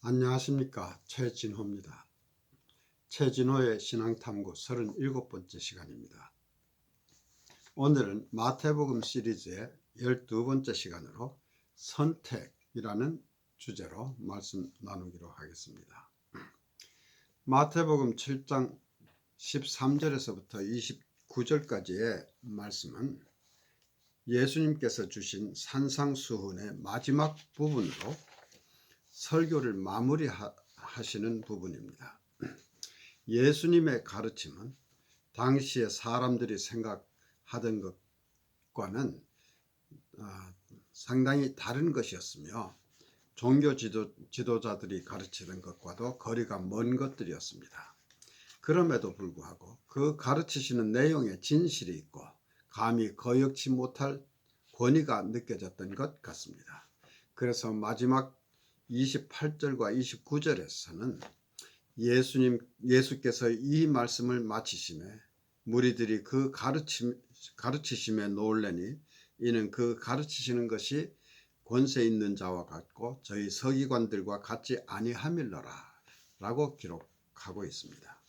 안녕하십니까, 최진호입니다. 최진호의 신앙탐구 37번째 시간입니다. 오늘은 마태복음 시리즈의 12번째 시간으로 선택이라는 주제로 말씀 나누기로 하겠습니다. 마태복음 7장 13절에서부터 29절까지의 말씀은 예수님께서 주신 산상수훈의 마지막 부분으로 설교를 마무리하시는 부분입니다. 예수님의 가르침은 당시에 사람들이 생각하던 것과는 상당히 다른 것이었으며 종교 지도자들이 가르치는 것과도 거리가 먼 것들이었습니다. 그럼에도 불구하고 그 가르치시는 내용에 진실이 있고 감히 거역치 못할 권위가 느껴졌던 것 같습니다. 그래서 마지막 28절과 29절에서는 예수께서 이 말씀을 마치심에 무리들이 그 가르치심에 놀라니 이는 그 가르치시는 것이 권세 있는 자와 같고 저희 서기관들과 같지 아니함일러라 라고 기록하고 있습니다.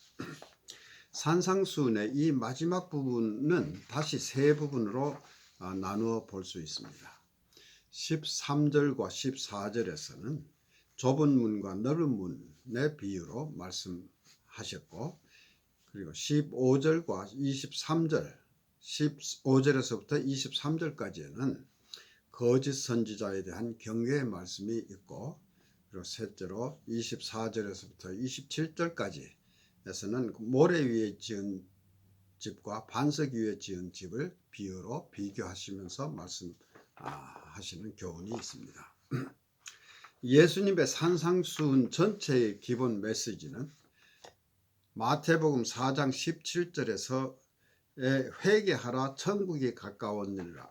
산상수훈의 이 마지막 부분은 다시 세 부분으로 나누어 볼 수 있습니다. 13절과 14절에서는 좁은 문과 넓은 문의 비유로 말씀하셨고, 그리고 15절과 23절, 15절에서부터 23절까지는 거짓 선지자에 대한 경계의 말씀이 있고, 그리고 셋째로 24절에서부터 27절까지에서는 모래 위에 지은 집과 반석 위에 지은 집을 비유로 비교하시면서 하시는 교훈이 있습니다. 예수님의 산상수훈 전체의 기본 메시지는 마태복음 4장 17절에서 회개하라 천국이 가까웠느니라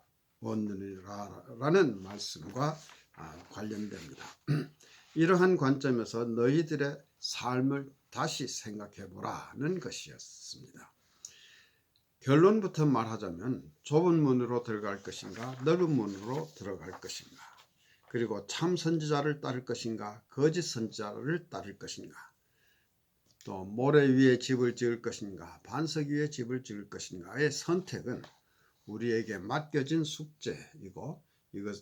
라는 말씀과 관련됩니다. 이러한 관점에서 너희들의 삶을 다시 생각해보라는 것이었습니다. 결론부터 말하자면 좁은 문으로 들어갈 것인가 넓은 문으로 들어갈 것인가, 그리고 참 선지자를 따를 것인가 거짓 선지자를 따를 것인가, 또 모래 위에 집을 지을 것인가 반석 위에 집을 지을 것인가의 선택은 우리에게 맡겨진 숙제이고,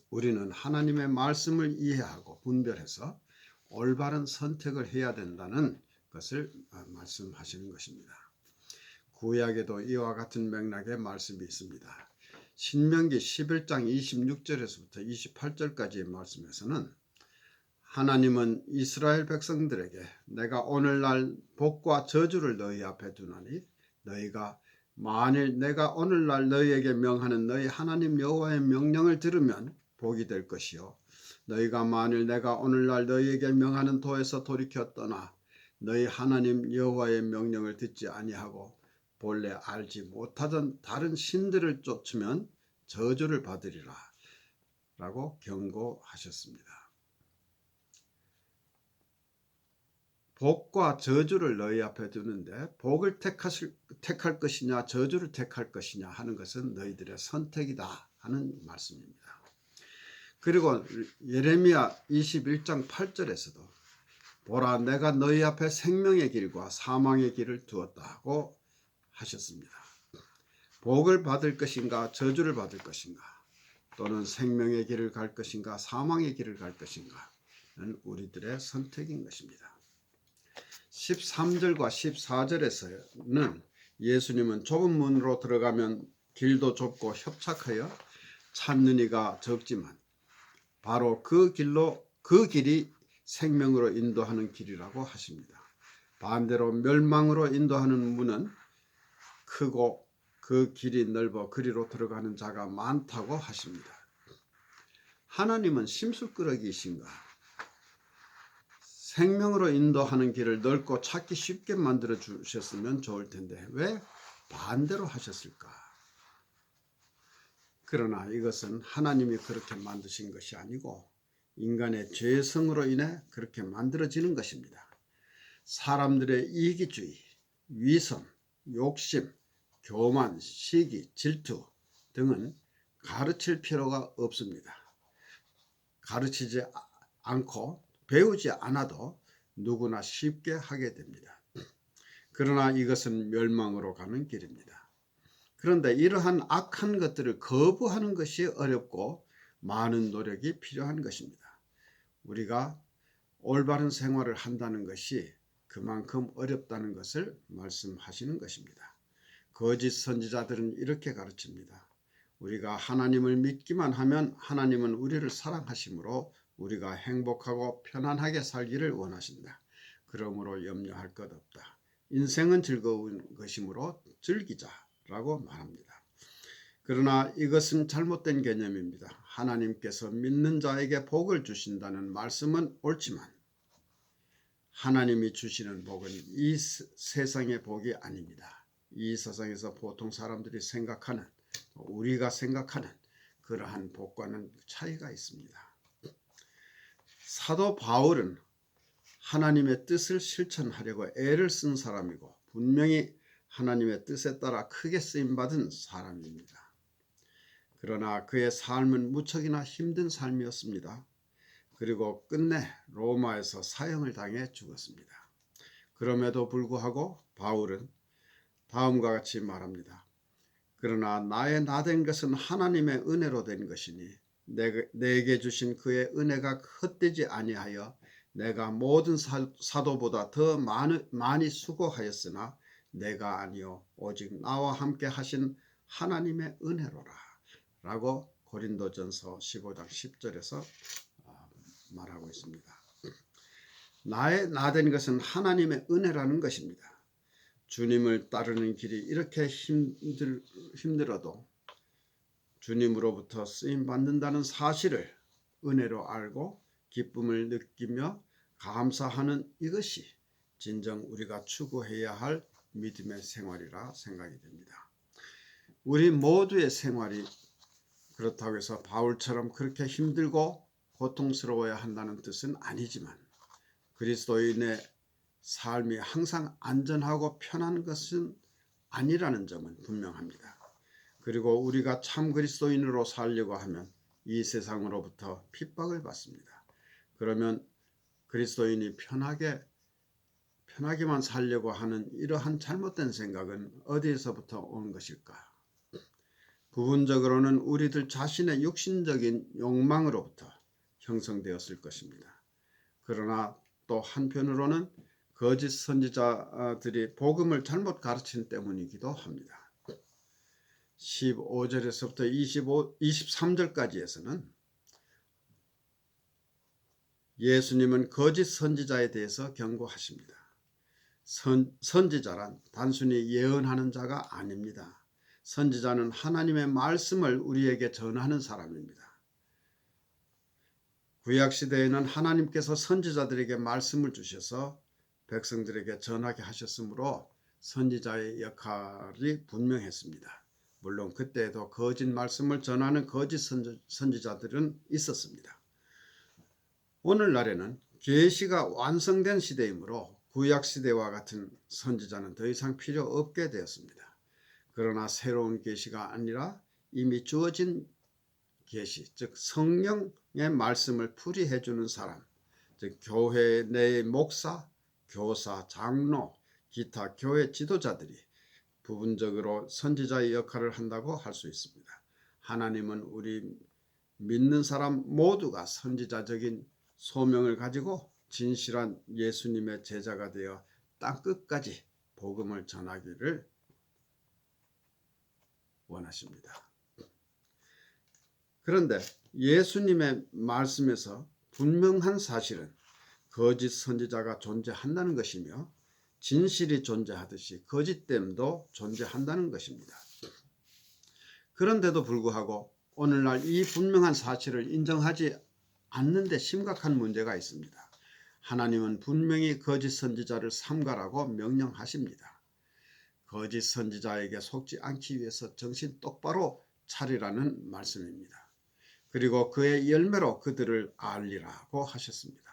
우리는 하나님의 말씀을 이해하고 분별해서 올바른 선택을 해야 된다는 것을 말씀하시는 것입니다. 구약에도 이와 같은 맥락의 말씀이 있습니다. 신명기 11장 26절에서부터 28절까지의 말씀에서는 하나님은 이스라엘 백성들에게 내가 오늘날 복과 저주를 너희 앞에 두나니 너희가 만일 내가 오늘날 너희에게 명하는 너희 하나님 여호와의 명령을 들으면 복이 될 것이요, 너희가 만일 내가 오늘날 너희에게 명하는 도에서 돌이켜 떠나 너희 하나님 여호와의 명령을 듣지 아니하고 본래 알지 못하던 다른 신들을 쫓으면 저주를 받으리라 라고 경고하셨습니다. 복과 저주를 너희 앞에 두는데 복을 택할 것이냐 저주를 택할 것이냐 하는 것은 너희들의 선택이다 하는 말씀입니다. 그리고 예레미야 21장 8절에서도 보라 내가 너희 앞에 생명의 길과 사망의 길을 두었다고 하셨습니다. 복을 받을 것인가 저주를 받을 것인가, 또는 생명의 길을 갈 것인가 사망의 길을 갈 것인가는 우리들의 선택인 것입니다. 13절과 14절에서는 예수님은 좁은 문으로 들어가면 길도 좁고 협착하여 찾는 이가 적지만 바로 그 길이 생명으로 인도하는 길이라고 하십니다. 반대로 멸망으로 인도하는 문은 크고 그 길이 넓어 그리로 들어가는 자가 많다고 하십니다. 하나님은 심술꾸러기이신가? 생명으로 인도하는 길을 넓고 찾기 쉽게 만들어 주셨으면 좋을 텐데 왜 반대로 하셨을까? 그러나 이것은 하나님이 그렇게 만드신 것이 아니고 인간의 죄성으로 인해 그렇게 만들어지는 것입니다. 사람들의 이기주의, 위선, 욕심, 교만, 시기, 질투 등은 가르칠 필요가 없습니다. 가르치지 않고 배우지 않아도 누구나 쉽게 하게 됩니다. 그러나 이것은 멸망으로 가는 길입니다. 그런데 이러한 악한 것들을 거부하는 것이 어렵고 많은 노력이 필요한 것입니다. 우리가 올바른 생활을 한다는 것이 그만큼 어렵다는 것을 말씀하시는 것입니다. 거짓 선지자들은 이렇게 가르칩니다. 우리가 하나님을 믿기만 하면 하나님은 우리를 사랑하시므로 우리가 행복하고 편안하게 살기를 원하신다. 그러므로 염려할 것 없다. 인생은 즐거운 것이므로 즐기자라고 말합니다. 그러나 이것은 잘못된 개념입니다. 하나님께서 믿는 자에게 복을 주신다는 말씀은 옳지만 하나님이 주시는 복은 이 세상의 복이 아닙니다. 이 세상에서 보통 사람들이 생각하는, 우리가 생각하는 그러한 복과는 차이가 있습니다. 사도 바울은 하나님의 뜻을 실천하려고 애를 쓴 사람이고 분명히 하나님의 뜻에 따라 크게 쓰임받은 사람입니다. 그러나 그의 삶은 무척이나 힘든 삶이었습니다. 그리고 끝내 로마에서 사형을 당해 죽었습니다. 그럼에도 불구하고 바울은 다음과 같이 말합니다. 그러나 나의 나된 것은 하나님의 은혜로 된 것이니 내게 주신 그의 은혜가 헛되지 아니하여 내가 모든 사도보다 더 많이 수고하였으나 내가 아니요 오직 나와 함께 하신 하나님의 은혜로라 라고 고린도전서 15장 10절에서 말하고 있습니다. 나의 나된 것은 하나님의 은혜라는 것입니다. 주님을 따르는 길이 이렇게 힘들어도 주님으로부터 쓰임받는다는 사실을 은혜로 알고 기쁨을 느끼며 감사하는 이것이 진정 우리가 추구해야 할 믿음의 생활이라 생각이 됩니다. 우리 모두의 생활이 그렇다고 해서 바울처럼 그렇게 힘들고 고통스러워야 한다는 뜻은 아니지만 그리스도인의 삶이 항상 안전하고 편한 것은 아니라는 점은 분명합니다. 그리고 우리가 참 그리스도인으로 살려고 하면 이 세상으로부터 핍박을 받습니다. 그러면 그리스도인이 편하게만 살려고 하는 이러한 잘못된 생각은 어디에서부터 온 것일까? 부분적으로는 우리들 자신의 육신적인 욕망으로부터 형성되었을 것입니다. 그러나 또 한편으로는 거짓 선지자들이 복음을 잘못 가르친 때문이기도 합니다. 15절에서부터 23절까지에서는 예수님은 거짓 선지자에 대해서 경고하십니다. 선지자란 단순히 예언하는 자가 아닙니다. 선지자는 하나님의 말씀을 우리에게 전하는 사람입니다. 구약시대에는 하나님께서 선지자들에게 말씀을 주셔서 백성들에게 전하게 하셨으므로 선지자의 역할이 분명했습니다. 물론 그때에도 거짓 말씀을 전하는 거짓 선지자들은 있었습니다. 오늘날에는 계시가 완성된 시대이므로 구약시대와 같은 선지자는 더 이상 필요 없게 되었습니다. 그러나 새로운 계시가 아니라 이미 주어진 계시, 즉 성령의 말씀을 풀이해 주는 사람, 즉 교회 내의 목사, 교사, 장로, 기타 교회 지도자들이 부분적으로 선지자의 역할을 한다고 할 수 있습니다. 하나님은 우리 믿는 사람 모두가 선지자적인 소명을 가지고 진실한 예수님의 제자가 되어 땅끝까지 복음을 전하기를 원하십니다. 그런데 예수님의 말씀에서 분명한 사실은 거짓 선지자가 존재한다는 것이며 진실이 존재하듯이 거짓됨도 존재한다는 것입니다. 그런데도 불구하고 오늘날 이 분명한 사실을 인정하지 않는 데 심각한 문제가 있습니다. 하나님은 분명히 거짓 선지자를 삼가라고 명령하십니다. 거짓 선지자에게 속지 않기 위해서 정신 똑바로 차리라는 말씀입니다. 그리고 그의 열매로 그들을 알리라고 하셨습니다.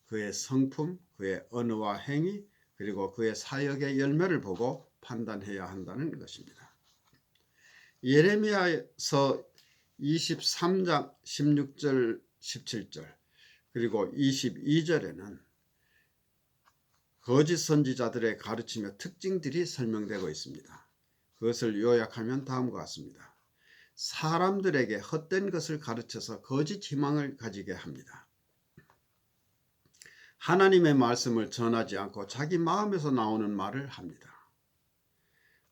그의 성품, 그의 언어와 행위, 그리고 그의 사역의 열매를 보고 판단해야 한다는 것입니다. 예레미야서 23장 16절 17절 그리고 22절에는 거짓 선지자들의 가르침의 특징들이 설명되고 있습니다. 그것을 요약하면 다음과 같습니다. 사람들에게 헛된 것을 가르쳐서 거짓 희망을 가지게 합니다. 하나님의 말씀을 전하지 않고 자기 마음에서 나오는 말을 합니다.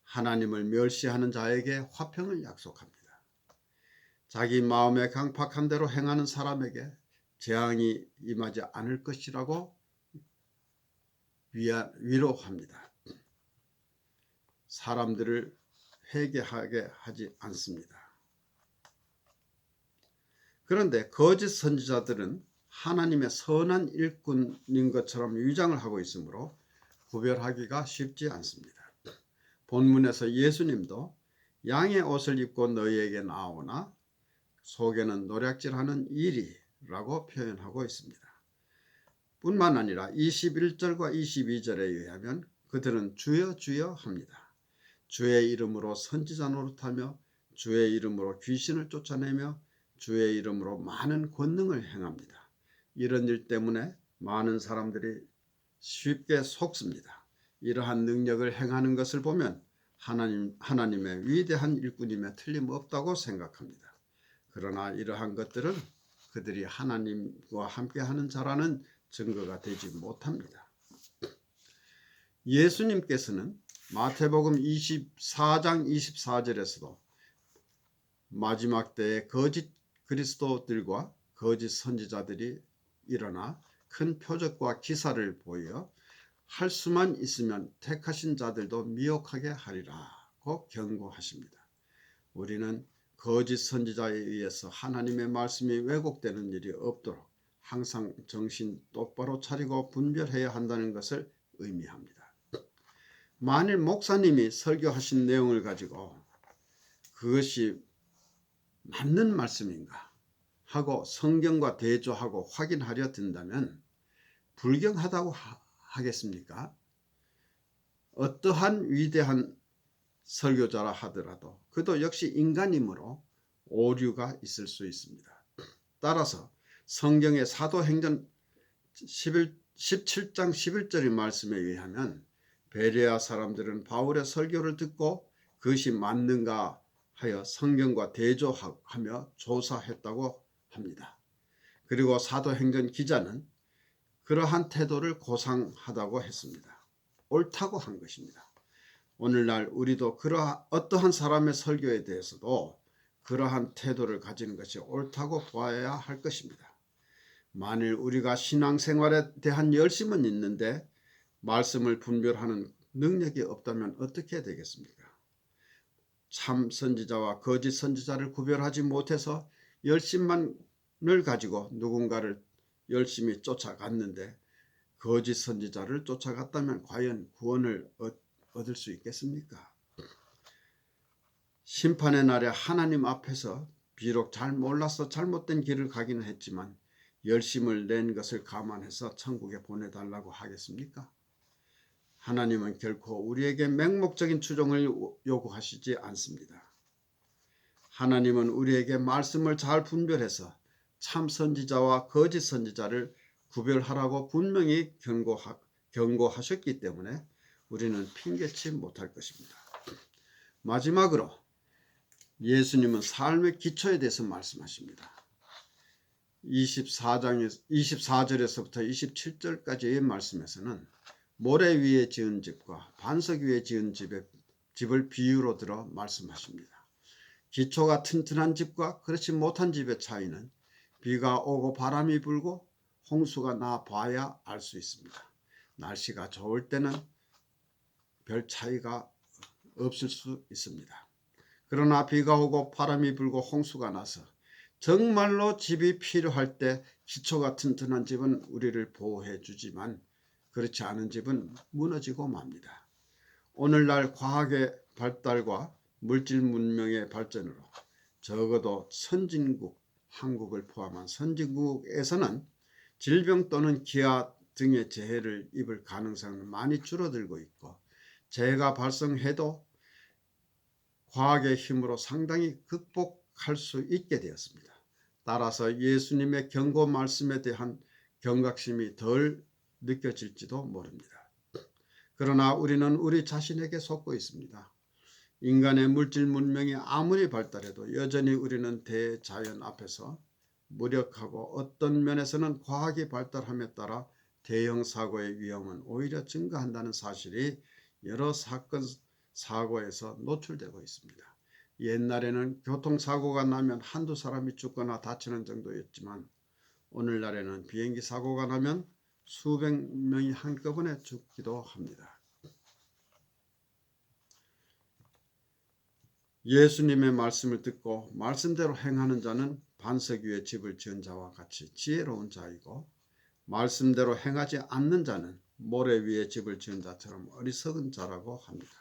하나님을 멸시하는 자에게 화평을 약속합니다. 자기 마음에 강팍한 대로 행하는 사람에게 재앙이 임하지 않을 것이라고 위로합니다. 사람들을 회개하게 하지 않습니다. 그런데 거짓 선지자들은 하나님의 선한 일꾼인 것처럼 위장을 하고 있으므로 구별하기가 쉽지 않습니다. 본문에서 예수님도 양의 옷을 입고 너희에게 나오나 속에는 노략질하는 이리라고 표현하고 있습니다. 뿐만 아니라 21절과 22절에 의하면 그들은 주여 주여 합니다. 주의 이름으로 선지자 노릇하며 주의 이름으로 귀신을 쫓아내며 주의 이름으로 많은 권능을 행합니다. 이런 일 때문에 많은 사람들이 쉽게 속습니다. 이러한 능력을 행하는 것을 보면 하나님의 위대한 일꾼임에 틀림없다고 생각합니다. 그러나 이러한 것들은 그들이 하나님과 함께하는 자라는 증거가 되지 못합니다. 예수님께서는 마태복음 24장 24절에서도 마지막 때에 거짓 그리스도들과 거짓 선지자들이 일어나 큰 표적과 기사를 보여 할 수만 있으면 택하신 자들도 미혹하게 하리라고 경고하십니다. 우리는 거짓 선지자에 의해서 하나님의 말씀이 왜곡되는 일이 없도록 항상 정신 똑바로 차리고 분별해야 한다는 것을 의미합니다. 만일 목사님이 설교하신 내용을 가지고 그것이 맞는 말씀인가 하고 성경과 대조하고 확인하려 든다면 불경하다고 하겠습니까? 어떠한 위대한 설교자라 하더라도 그도 역시 인간이므로 오류가 있을 수 있습니다. 따라서 성경의 사도행전 17장 11절의 말씀에 의하면 베레아 사람들은 바울의 설교를 듣고 그것이 맞는가 하여 성경과 대조하며 조사했다고 합니다. 그리고 사도행전 기자는 그러한 태도를 고상하다고 했습니다. 옳다고 한 것입니다. 오늘날 우리도 어떠한 사람의 설교에 대해서도 그러한 태도를 가지는 것이 옳다고 보아야 할 것입니다. 만일 우리가 신앙생활에 대한 열심은 있는데 말씀을 분별하는 능력이 없다면 어떻게 되겠습니까? 참 선지자와 거짓 선지자를 구별하지 못해서 열심만을 가지고 누군가를 열심히 쫓아갔는데 거짓 선지자를 쫓아갔다면 과연 구원을 얻을 수 있겠습니까? 심판의 날에 하나님 앞에서 비록 잘 몰라서 잘못된 길을 가기는 했지만 열심을 낸 것을 감안해서 천국에 보내달라고 하겠습니까? 하나님은 결코 우리에게 맹목적인 추종을 요구하시지 않습니다. 하나님은 우리에게 말씀을 잘 분별해서 참 선지자와 거짓 선지자를 구별하라고 분명히 경고하셨기 때문에 우리는 핑계치 못할 것입니다. 마지막으로 예수님은 삶의 기초에 대해서 말씀하십니다. 24절에서부터 27절까지의 말씀에서는 모래 위에 지은 집과 반석 위에 지은 집을 비유로 들어 말씀하십니다. 기초가 튼튼한 집과 그렇지 못한 집의 차이는 비가 오고 바람이 불고 홍수가 나 봐야 알 수 있습니다. 날씨가 좋을 때는 별 차이가 없을 수 있습니다. 그러나 비가 오고 바람이 불고 홍수가 나서 정말로 집이 필요할 때 기초가 튼튼한 집은 우리를 보호해 주지만 그렇지 않은 집은 무너지고 맙니다. 오늘날 과학의 발달과 물질 문명의 발전으로 적어도 선진국, 한국을 포함한 선진국에서는 질병 또는 기아 등의 재해를 입을 가능성은 많이 줄어들고 있고 재해가 발생해도 과학의 힘으로 상당히 극복할 수 있게 되었습니다. 따라서 예수님의 경고 말씀에 대한 경각심이 덜 느껴질지도 모릅니다. 그러나 우리는 우리 자신에게 속고 있습니다. 인간의 물질 문명이 아무리 발달해도 여전히 우리는 대자연 앞에서 무력하고 어떤 면에서는 과학이 발달함에 따라 대형 사고의 위험은 오히려 증가한다는 사실이 여러 사건 사고에서 노출되고 있습니다. 옛날에는 교통사고가 나면 한두 사람이 죽거나 다치는 정도였지만 오늘날에는 비행기 사고가 나면 수백 명이 한꺼번에 죽기도 합니다. 예수님의 말씀을 듣고 말씀대로 행하는 자는 반석 위에 집을 지은 자와 같이 지혜로운 자이고, 말씀대로 행하지 않는 자는 모래 위에 집을 지은 자처럼 어리석은 자라고 합니다.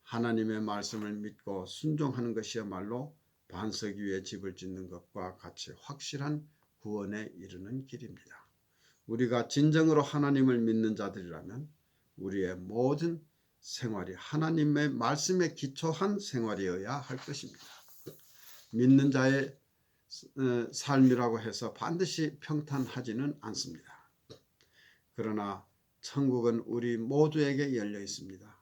하나님의 말씀을 믿고 순종하는 것이야말로 반석 위에 집을 짓는 것과 같이 확실한 구원에 이르는 길입니다. 우리가 진정으로 하나님을 믿는 자들이라면 우리의 모든 생활이 하나님의 말씀에 기초한 생활이어야 할 것입니다. 믿는 자의 삶이라고 해서 반드시 평탄하지는 않습니다. 그러나 천국은 우리 모두에게 열려 있습니다.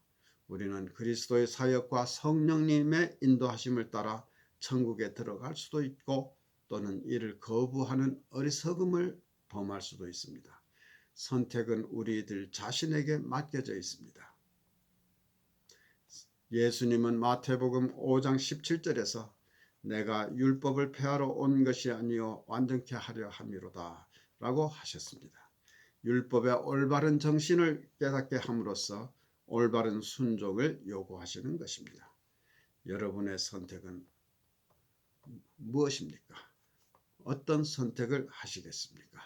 우리는 그리스도의 사역과 성령님의 인도하심을 따라 천국에 들어갈 수도 있고 또는 이를 거부하는 어리석음을 범할 수도 있습니다. 선택은 우리들 자신에게 맡겨져 있습니다. 예수님은 마태복음 5장 17절에서 내가 율법을 폐하러 온 것이 아니요 완전케 하려 함이로다 라고 하셨습니다. 율법의 올바른 정신을 깨닫게 함으로써 올바른 순종을 요구하시는 것입니다. 여러분의 선택은 무엇입니까? 어떤 선택을 하시겠습니까?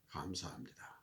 감사합니다.